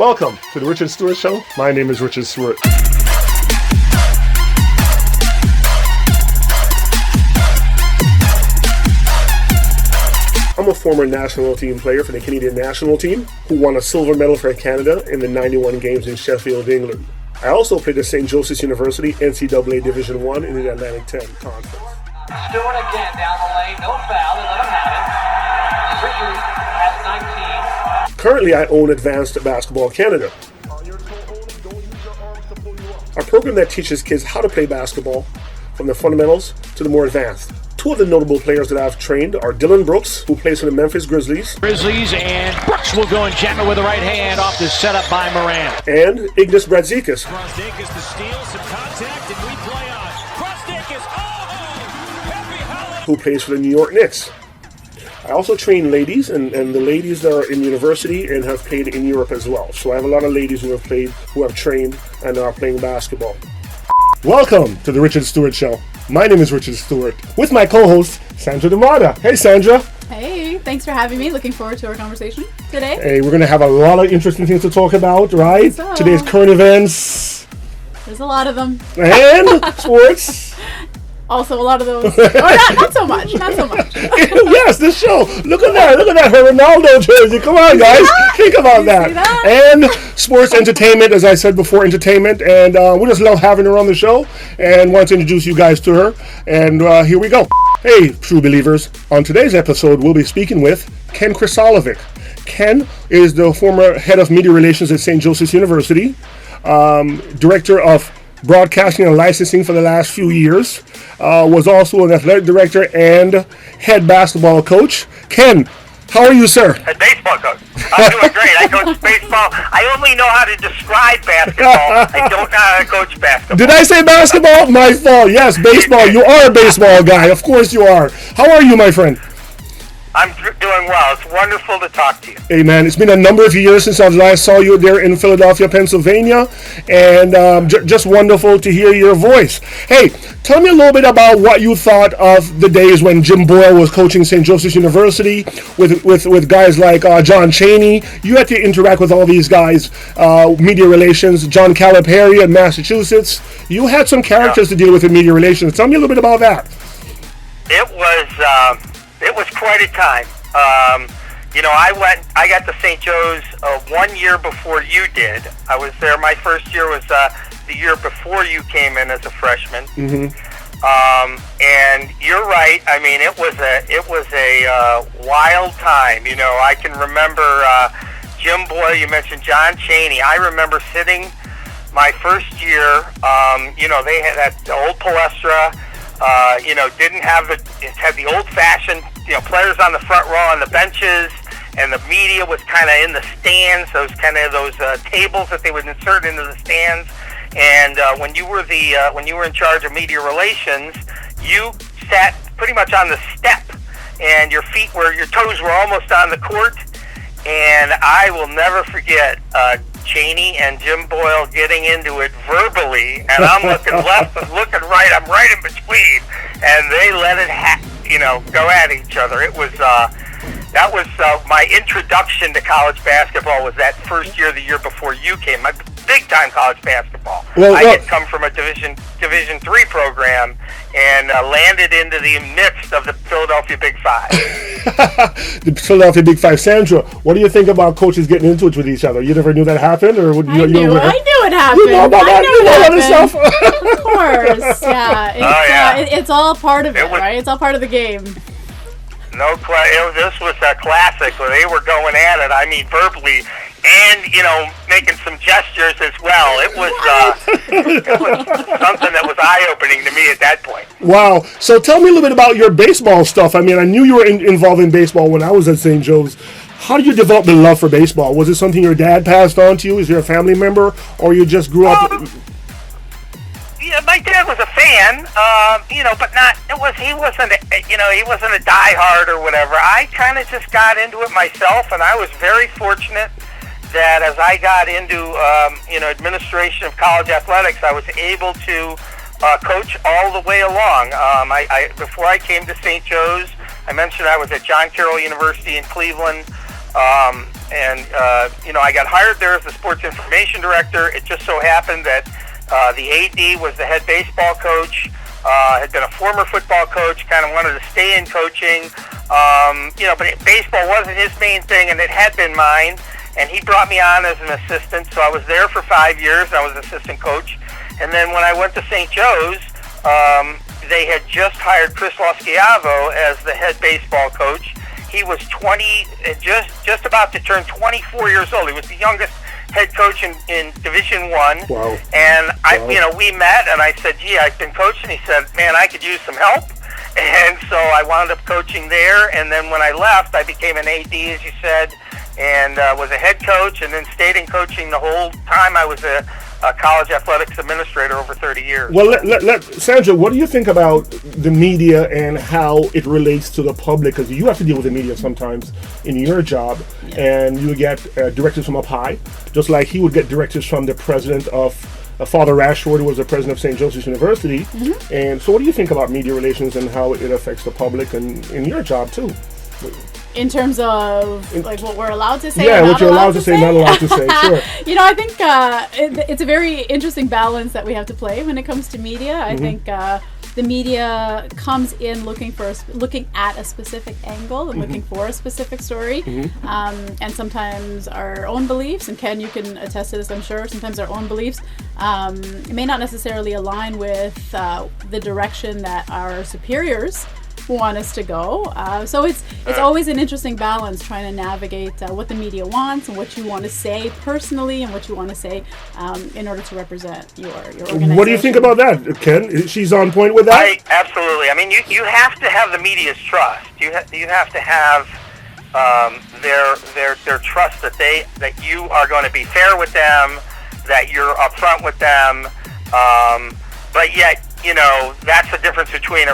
Welcome to the Richard Stewart Show. My name is Richard Stewart. I'm a former national team player for the Canadian national team who won a silver medal for Canada in the 91 games in Sheffield, England. I also played at St. Joseph's University NCAA Division I in the Atlantic 10 Conference. Stewart again down the lane, no foul, they let him have it. Richard has 19. Currently, I own Advanced Basketball Canada, a program that teaches kids how to play basketball from the fundamentals to the more advanced. Two of the notable players that I've trained are Dillon who plays for the Memphis Grizzlies, and Brooks will go and jam it with the right hand off the setup by Moran. And Ignas Brazdeikiz, Brazdeikiz to steal, some contact, and we play on. Brazdeikiz, who plays for the New York Knicks. I also train ladies, and the ladies that are in university and have played in Europe as well. So I have a lot of ladies who have trained and are playing basketball. Welcome to the Richard Stewart Show. My name is Richard Stewart, with my co-host, Sandra D'Amata. Hey, Sandra. Hey, thanks for having me. Looking forward to our conversation today. Hey, we're going to have a lot of interesting things to talk about, right? So, today's current events. There's a lot of them. And sports. Also a lot of those. Or not so much. Not so much. Yes, this show. Look at that. Her Ronaldo jersey. Come on, guys. Think about that. And sports, entertainment, as I said before, entertainment. And we just love having her on the show and want to introduce you guys to her. And here we go. Hey, true believers. On today's episode, we'll be speaking with Krsolovic. Ken is the former head of media relations at St. Joseph's University, director of broadcasting and licensing for the last few years, was also an athletic director and head basketball coach. Ken, how are you, sir? Head baseball coach. I'm doing great. I coach baseball. I only know how to describe basketball. I don't know how to coach basketball. Did I say basketball? My fault. Yes, baseball. You are a baseball guy. Of course you are. How are you, my friend? I'm doing well. It's wonderful to talk to you. Hey, man, it's been a number of years since I last saw you there in Philadelphia, Pennsylvania, and just wonderful to hear your voice. Hey, tell me a little bit about what you thought of the days when Jim Boyle was coaching St. Joseph's University with guys like John Chaney. You had to interact with all these guys, media relations, John Calipari in Massachusetts. You had some characters to deal with in media relations. Tell me a little bit about that. It was quite a time. I got to St. Joe's 1 year before you did. I was there. My first year was the year before you came in as a freshman. Mm-hmm. And you're right. I mean, it was a wild time. You know, I can remember Jim Boyle. You mentioned John Chaney. I remember sitting my first year. They had that old Palestra. Didn't have it had the old-fashioned, players on the front row on the benches, and the media was kind of in the stands. Those tables that they would insert into the stands. And when you were in charge of media relations, you sat pretty much on the step, and your toes were almost on the court. And I will never forget Chaney and Jim Boyle getting into it verbally, and I'm looking left and looking right. I'm right in between, and they let it go at each other. It was that was my introduction to college basketball. Was that first year, the year before you came? My big time college basketball. I had come from a Division III program and landed into the midst of the Philadelphia Big Five. The Philadelphia Big Five. Sandra, what do you think about coaches getting into it with each other? You never knew that happened, or I knew it happened. You know about that? You know all this stuff. Of course, yeah. It's all part of it, right? It's all part of the game. No question. This was a classic where they were going at it. I mean, verbally, and making some gestures as well. It was something that was eye-opening to me at that point. Wow. So tell me a little bit about your baseball stuff. I mean, I knew you were involved in baseball when I was at St. Joe's. How did you develop the love for baseball? Was it something your dad passed on to you? Is there a family member, or you just grew up? Yeah, my dad was a fan, but not. He wasn't a diehard or whatever. I kind of just got into it myself, and I was very fortunate that as I got into administration of college athletics, I was able to coach all the way along. Before I came to St. Joe's, I mentioned I was at John Carroll University in Cleveland. I got hired there as the sports information director. It just so happened that the AD was the head baseball coach, had been a former football coach, kind of wanted to stay in coaching, but baseball wasn't his main thing, and it had been mine. And he brought me on as an assistant, so I was there for 5 years. I was assistant coach. And then when I went to St. Joe's, they had just hired Krsolovic as the head baseball coach. He was just about to turn 24 years old. He was the youngest head coach in Division I. Wow. And we met, and I said, "Gee, I've been coaching." He said, "Man, I could use some help." And so I wound up coaching there. And then when I left, I became an AD, as you said, and was a head coach, and then stayed in coaching the whole time I was a college athletics administrator over 30 years. Well, Sandra, what do you think about the media and how it relates to the public? Because you have to deal with the media sometimes in your job, and you get directives from up high, just like he would get directives from the president of Father Rashford, who was the president of St. Joseph's University. Mm-hmm. And so what do you think about media relations and how it affects the public and in your job, too? In terms of like what we're allowed to say, yeah, what you're allowed to say, not allowed to say. Sure. I think it's a very interesting balance that we have to play when it comes to media. I think the media comes in looking at a specific angle and looking for a specific story, and sometimes our own beliefs. And Ken, you can attest to this, I'm sure. Sometimes our own beliefs may not necessarily align with the direction that our superiors want us to go. So it's always an interesting balance trying to navigate what the media wants and what you want to say personally and what you want to say in order to represent your organization. What do you think about that, Ken? She's on point with that? Absolutely. I mean, you have to have the media's trust. You have to have their trust that you are going to be fair with them, that you're upfront with them. But yet, that's the difference between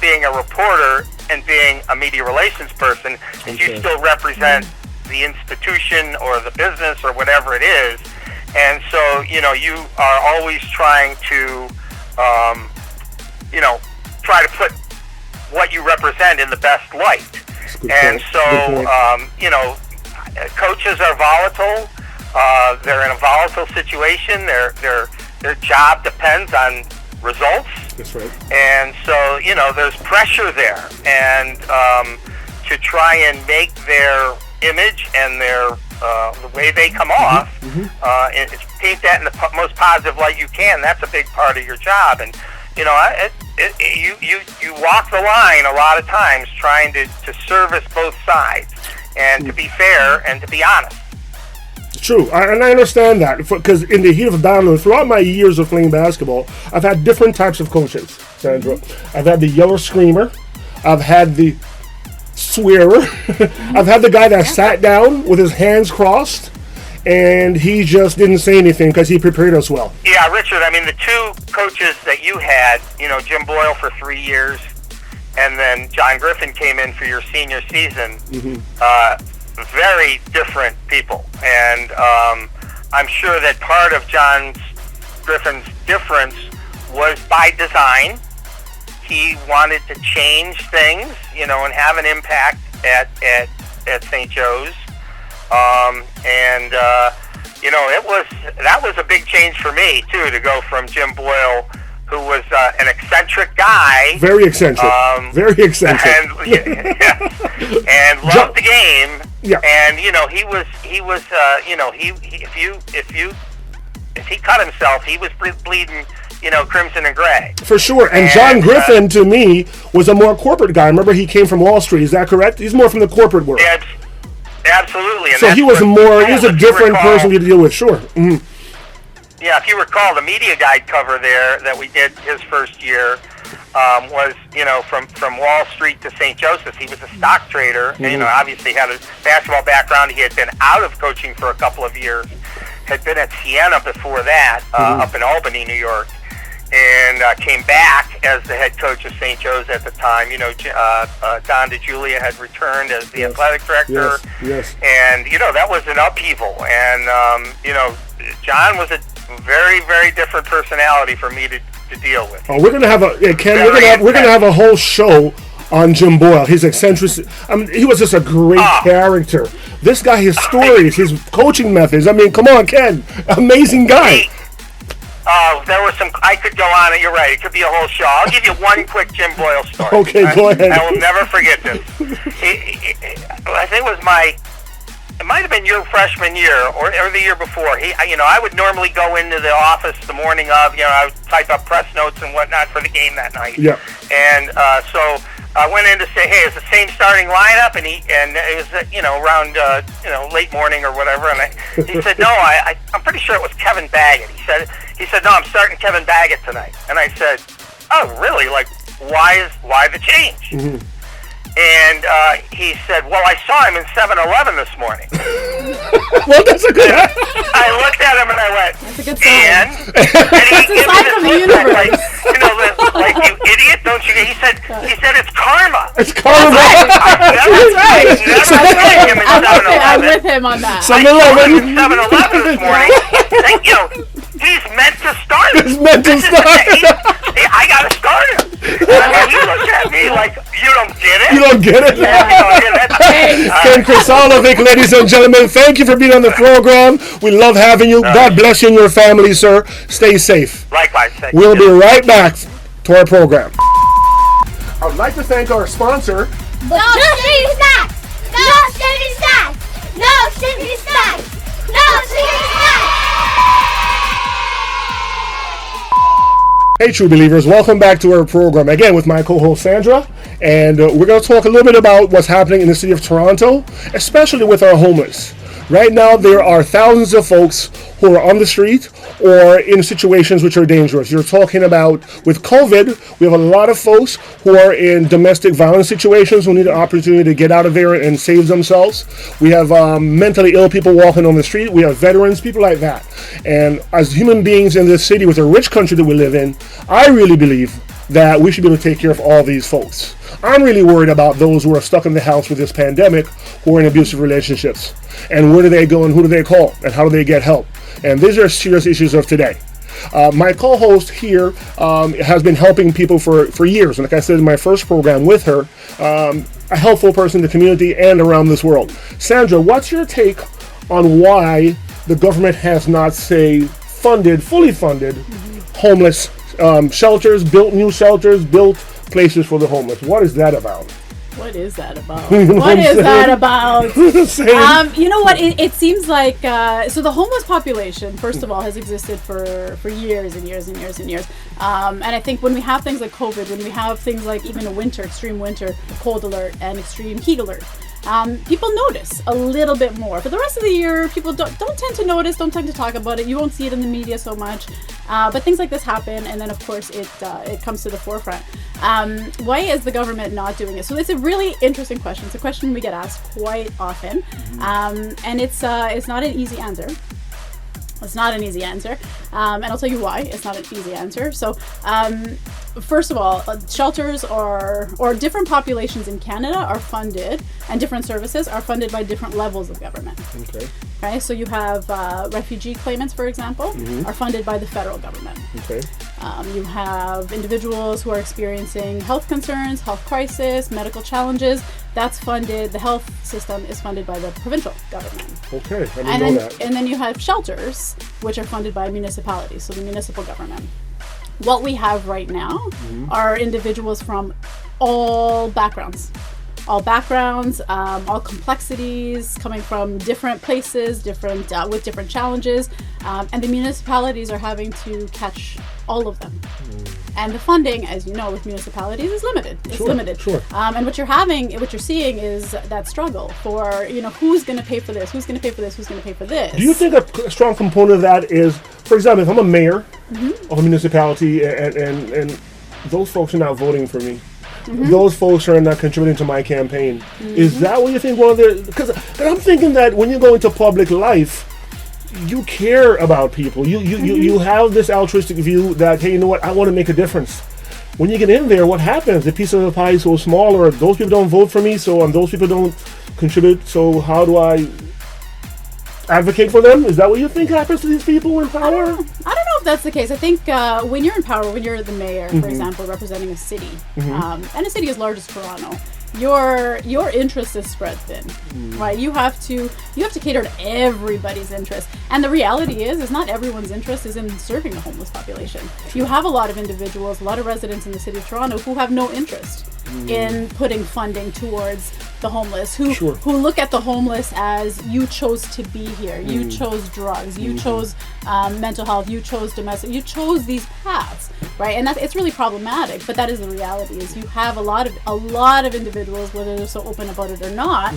being a reporter and being a media relations person, is you still represent the institution or the business or whatever it is. And so, you are always trying to, try to put what you represent in the best light. And so, coaches are volatile. They're in a volatile situation. Their job depends on results. That's right. And so, there's pressure there. And to try and make their image and their the way they come off, and paint that in the most positive light you can, that's a big part of your job. And, you walk the line a lot of times trying to service both sides and to be fair and to be honest. True, and I understand that, because in the heat of battle, throughout my years of playing basketball, I've had different types of coaches, Sandra. I've had the yellow screamer, I've had the swearer, I've had the guy that sat down with his hands crossed, and he just didn't say anything because he prepared us well. Yeah, Richard, I mean, the two coaches that you had, Jim Boyle for 3 years, and then John Griffin came in for your senior season, very different people. And I'm sure that part of Griffin's difference was by design. He wanted to change things, and have an impact at St. Joe's. That was a big change for me too, to go from Jim Boyle, who was an eccentric guy, very eccentric, and loved the game. Yeah. And if he cut himself, he was bleeding, crimson and gray. For sure. And John Griffin, to me, was a more corporate guy. Remember, he came from Wall Street. Is that correct? He's more from the corporate world. Absolutely. And so he was a different person to deal with. Sure. Mm-hmm. Yeah, if you recall, the media guide cover there that we did his first year was, from Wall Street to St. Joseph's. He was a stock trader, and, obviously had a basketball background. He had been out of coaching for a couple of years, had been at Siena before that, up in Albany, New York, and came back as the head coach of St. Joe's at the time. Don DeJulia had returned as the athletic director. Yes. And, that was an upheaval. And, John was a very, very different personality for me to deal with. Oh, we're gonna have a Ken. We're gonna have a whole show on Jim Boyle. His eccentricity. I mean, he was just a great character. This guy, his stories, his coaching methods. I mean, come on, Ken. Amazing guy. There was some. I could go on it. You're right. It could be a whole show. I'll give you one quick Jim Boyle story. Okay, go ahead. I will never forget this. I think it was it might have been your freshman year or the year before. I would normally go into the office the morning of. I would type up press notes and whatnot for the game that night. Yeah. And so I went in to say, hey, it's the same starting lineup, and it was around late morning or whatever, and he said, no, I'm pretty sure it was Kevin Baggett. He said, no, I'm starting Kevin Baggett tonight. And I said, oh, really? Like, why the change? Mm-hmm. And he said, well, I saw him in 7-Eleven this morning. Well, that's a good. I looked at him and I went, that's a good sign. and he gave me this from the look universe. like you idiot, don't you? He said it's karma. It's karma. I'm with him on that. 7-Eleven. 7-Eleven this morning. He's meant to start. He's meant to start. I got to start him. And he looked at me like, you don't get it? You don't get it? Ken Krsolovic, ladies and gentlemen, thank you for being on the program. We love having you. God bless you and your family, sir. Stay safe. Likewise. We'll be right back to our program. I would like to thank our sponsor. No sugar snacks! No sugar snacks! No sugar snacks! No sugar snacks! Hey, true believers, welcome back to our program again with my co-host Sandra, and we're going to talk a little bit about what's happening in the city of Toronto, especially with our homeless. Right now, there are thousands of folks who are on the street or in situations which are dangerous. You're talking about, with COVID, we have a lot of folks who are in domestic violence situations who need an opportunity to get out of there and save themselves. We have mentally ill people walking on the street. We have veterans, people like that. And as human beings in this city, with a rich country that we live in, I really believe that we should be able to take care of all these folks. I'm really worried about those who are stuck in the house with this pandemic, who are in abusive relationships. And where do they go and who do they call and how do they get help? And these are serious issues of today. My co-host here has been helping people for years. And like I said in my first program with her, a helpful person in the community and around this world. Sandra, what's your take on why the government has not, say, fully funded homeless shelters, built new shelters, built places for the homeless? What is that about? What is that about? What is that about? You know what? It seems like so the homeless population, first of all, has existed for years and years and years and years. And I think when we have things like COVID, when we have things like even a winter, extreme winter, cold alert, and extreme heat alert, people notice a little bit more. For the rest of the year, people don't tend to notice, don't tend to talk about it. You won't see it in the media so much. But things like this happen, and then of course it comes to the forefront. Why is the government not doing it? So it's a really interesting question. It's a question we get asked quite often, and it's not an easy answer. It's not an easy answer, and I'll tell you why it's not an easy answer. So, first of all, shelters or different populations in Canada are funded, and different services are funded by different levels of government. Okay, so you have refugee claimants, for example, are funded by the federal government. Okay. You have individuals who are experiencing health concerns, health crisis, medical challenges. That's funded. The health system is funded by the provincial government. Okay, I didn't know that. And then you have shelters, which are funded by municipalities, so the municipal government. What we have right now are individuals from all backgrounds. All complexities, coming from different places, with different challenges, and the municipalities are having to catch all of them. And the funding, as you know, with municipalities is limited. It's limited. Sure. And what you're seeing is that struggle for, who's going to pay for this? Who's going to pay for this? Who's going to pay for this? Do you think a strong component of that is, for example, if I'm a mayor of a municipality and those folks are not voting for me, those folks are not contributing to my campaign, is that what you think one of the... Because I'm thinking that when you go into public life, you care about people. You have this altruistic view that, hey, you know what, I want to make a difference. When you get in there, what happens? The piece of the pie is so small, or those people don't vote for me, and those people don't contribute, so how do I advocate for them? Is that what you think happens to these people in power? I don't know. know if that's the case. I think when you're in power, when you're the mayor, for example, representing a city, and a city as large as Toronto, your interest is spread thin, right? You have to cater to everybody's interest, and the reality is not everyone's interest is in serving the homeless population. You have a lot of individuals, a lot of residents in the city of Toronto who have no interest in putting funding towards the homeless, who look at the homeless as you chose to be here, you chose drugs, you chose mental health, you chose domestic, you chose these paths, right? And it's really problematic, but that is the reality. Is you have a lot of individuals, whether they're so open about it or not,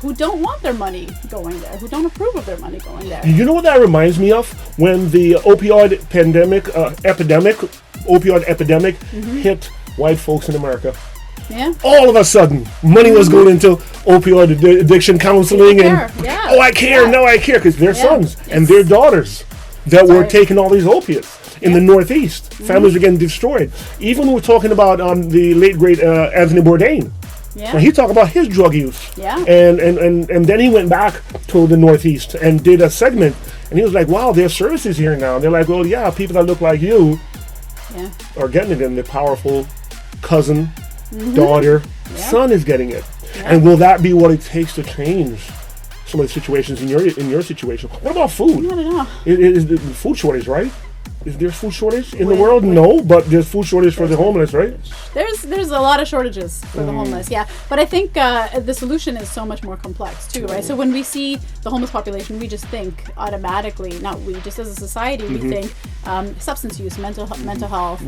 who don't want their money going there, who don't approve of their money going there. You know what that reminds me of? When the opioid epidemic hit white folks in America. Yeah. All of a sudden, money was going into opioid addiction counseling, and I care, because their sons and their daughters that were taking all these opiates in the Northeast. Families were getting destroyed. Even we're talking about the late great Anthony Bourdain. Yeah. And he talked about his drug use. Yeah. And then he went back to the Northeast and did a segment, and he was like, "Wow, there's services here now." And they're like, "Well, yeah, people that look like you are getting it, and the powerful cousin." Daughter, son is getting it, and will that be what it takes to change some of the situations in your situation? What about food? I don't know. Is the food shortage, right? Is there food shortage in the world? No, but there's food shortage for the homeless, right? There's a lot of shortages for the homeless, but I think the solution is so much more complex too, right? So when we see the homeless population, we just think automatically, not we, just as a society, we think substance use, mental health,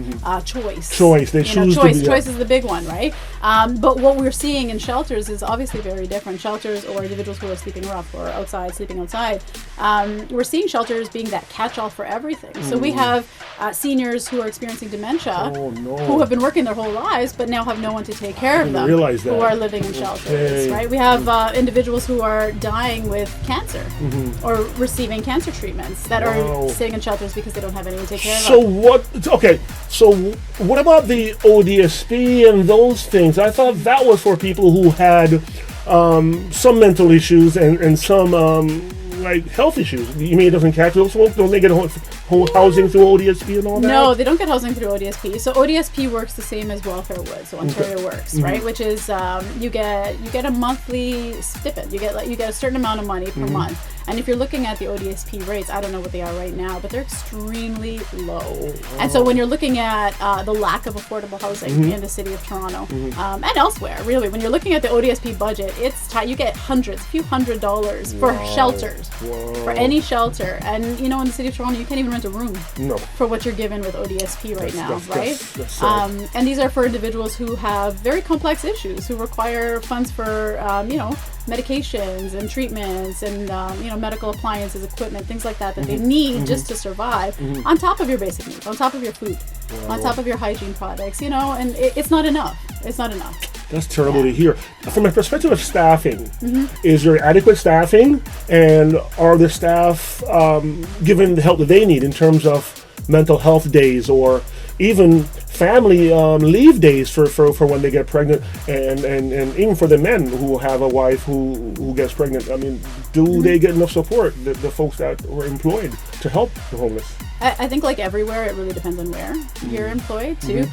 choice. Choice, they choose choice is the big one, right? But what we're seeing in shelters is obviously very different. Shelters, or individuals who are sleeping rough or sleeping outside, we're seeing shelters being that catch-all for everything. So we have seniors who are experiencing dementia, who have been working their whole lives, but now have no one to take care of them, who are living in shelters, right? We have individuals who are dying with cancer or receiving cancer treatments that are staying in shelters because they don't have anyone to take care of them. So what about the ODSP and those things? I thought that was for people who had some mental issues and some like health issues. You mean it doesn't catch those folks? Don't they get housing through ODSP and all that? No, they don't get housing through ODSP. So ODSP works the same as welfare would. So Ontario Works, right? Which is you get a monthly stipend. You get a certain amount of money per month. And if you're looking at the ODSP rates, I don't know what they are right now, but they're extremely low. And so when you're looking at the lack of affordable housing in the city of Toronto and elsewhere, really, when you're looking at the ODSP budget, you get a few $100s for shelters, for any shelter. And in the city of Toronto, you can't even rent a room for what you're given with ODSP right now, right? That's and these are for individuals who have very complex issues, who require funds for, medications and treatments and medical appliances, equipment, things like that they need just to survive, on top of your basic needs, on top of your food, on top of your hygiene products, and it's not enough. It's not enough. That's terrible to hear. From a perspective of staffing, is there adequate staffing, and are the staff given the help that they need in terms of mental health days or even family leave days for when they get pregnant, and even for the men who have a wife who gets pregnant? I mean, do they get enough support, the folks that were employed to help the homeless? I think like everywhere, it really depends on where you're employed too.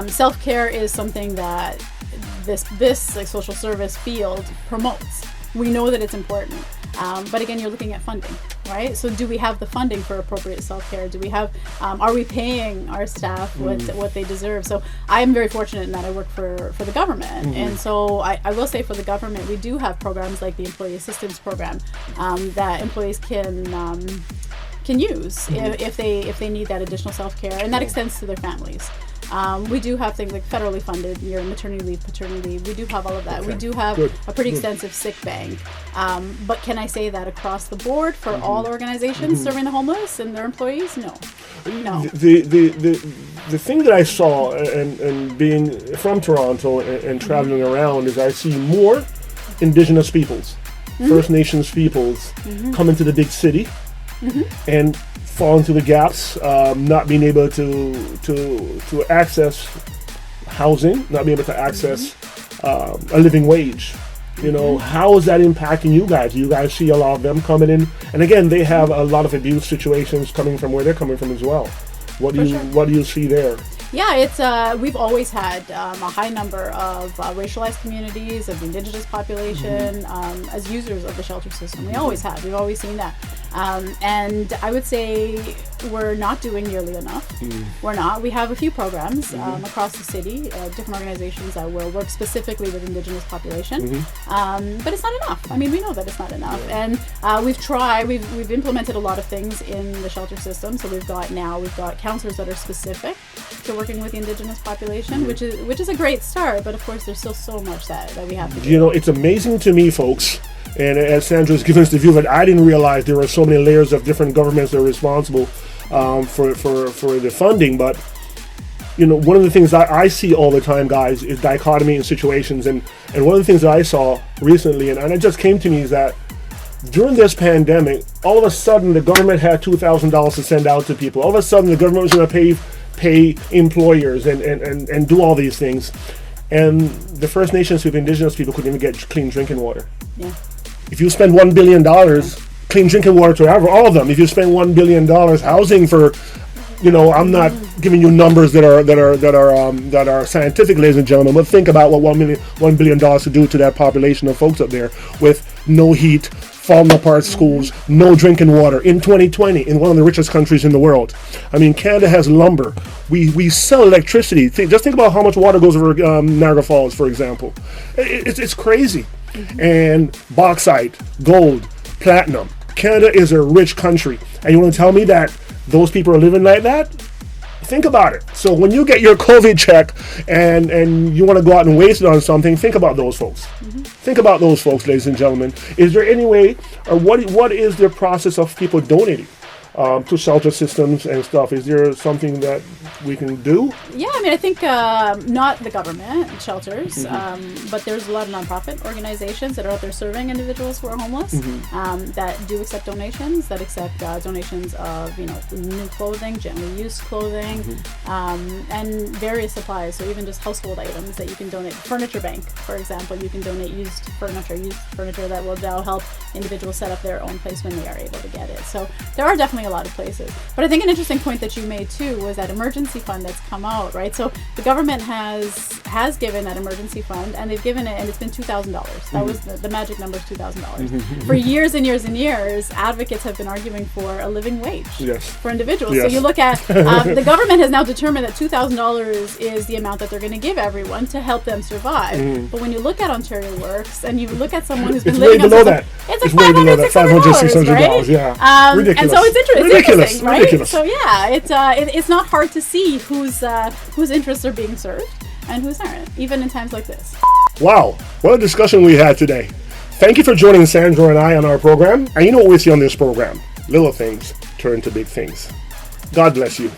Self-care is something that this like social service field promotes. We know that it's important. But again, you're looking at funding, right? So do we have the funding for appropriate self-care? Do we have, are we paying our staff what they deserve? So I'm very fortunate in that I work for the government. And so I will say for the government, we do have programs like the Employee Assistance Program that employees can use if they need that additional self-care, and that extends to their families. We do have things like federally funded, your maternity leave, paternity leave. We do have all of that. We do have a pretty extensive sick bank. But can I say that across the board for all organizations serving the homeless and their employees? No. The thing that I saw, and being from Toronto and traveling around, is I see more Indigenous peoples, First Nations peoples come into the big city and fall into the gaps, not being able to access housing, not being able to access a living wage. You know, how is that impacting you guys? Do you guys see a lot of them coming in? And again, they have a lot of abuse situations coming from where they're coming from as well. What do you see there? Yeah, it's we've always had a high number of racialized communities, of the Indigenous population, as users of the shelter system. We always have. We've always seen that. And I would say we're not doing nearly enough. We're not. We have a few programs across the city, different organizations that will work specifically with Indigenous population. But it's not enough. I mean, we know that it's not enough. And we've tried, we've implemented a lot of things in the shelter system. So we've got counselors that are specific to working with the Indigenous population, which is a great start. But of course, there's still so much that we have to do. You know, it's amazing to me, folks. And as Sandra's given us the view that I didn't realize there were so many layers of different governments that are responsible for the funding. But, you know, one of the things I see all the time, guys, is dichotomy in situations. And one of the things that I saw recently, and it just came to me, is that during this pandemic, all of a sudden the government had $2,000 to send out to people. All of a sudden the government was going to pay employers and do all these things. And the First Nations people, Indigenous people, couldn't even get clean drinking water. Yeah. If you spend $1 billion, clean drinking water to all of them. If you spend $1 billion housing for, you know, I'm not giving you numbers that are scientific, ladies and gentlemen, but think about what $1 billion to do to that population of folks up there with no heat, falling apart schools, no drinking water in 2020 in one of the richest countries in the world. I mean, Canada has lumber. We sell electricity. Just think about how much water goes over Niagara Falls, for example. It's crazy. And bauxite, gold, platinum. Canada is a rich country. And you want to tell me that those people are living like that? Think about it. So when you get your COVID check and you want to go out and waste it on something, think about those folks. Think about those folks, ladies and gentlemen. Is there any way, or what is the process of people donating to shelter systems and stuff? Is there something that we can do? Yeah, I mean, I think not the government shelters, but there's a lot of nonprofit organizations that are out there serving individuals who are homeless, that do accept donations, that accept donations of, you know, new clothing, gently used clothing, and various supplies. So even just household items that you can donate. Furniture Bank, for example, you can donate used furniture that will now help individuals set up their own place when they are able to get it. So there are definitely a lot of places. But I think an interesting point that you made too was that emergency fund that's come out, right? So the government has given that emergency fund, and they've given it, and it's been $2,000. That was the magic number, is $2,000. For years and years and years, advocates have been arguing for a living wage for individuals. Yes. So you look at the government has now determined that $2,000 is the amount that they're going to give everyone to help them survive. But when you look at Ontario Works and you look at someone who's been living on that. It's like $500, $600, right? Yeah, ridiculous. And so it's interesting, right? Ridiculous. So yeah, it's not hard to see whose interests are being served and whose aren't, even in times like this. Wow, what a discussion we had today. Thank you for joining Sandra and I on our program. And you know what we see on this program? Little things turn to big things. God bless you.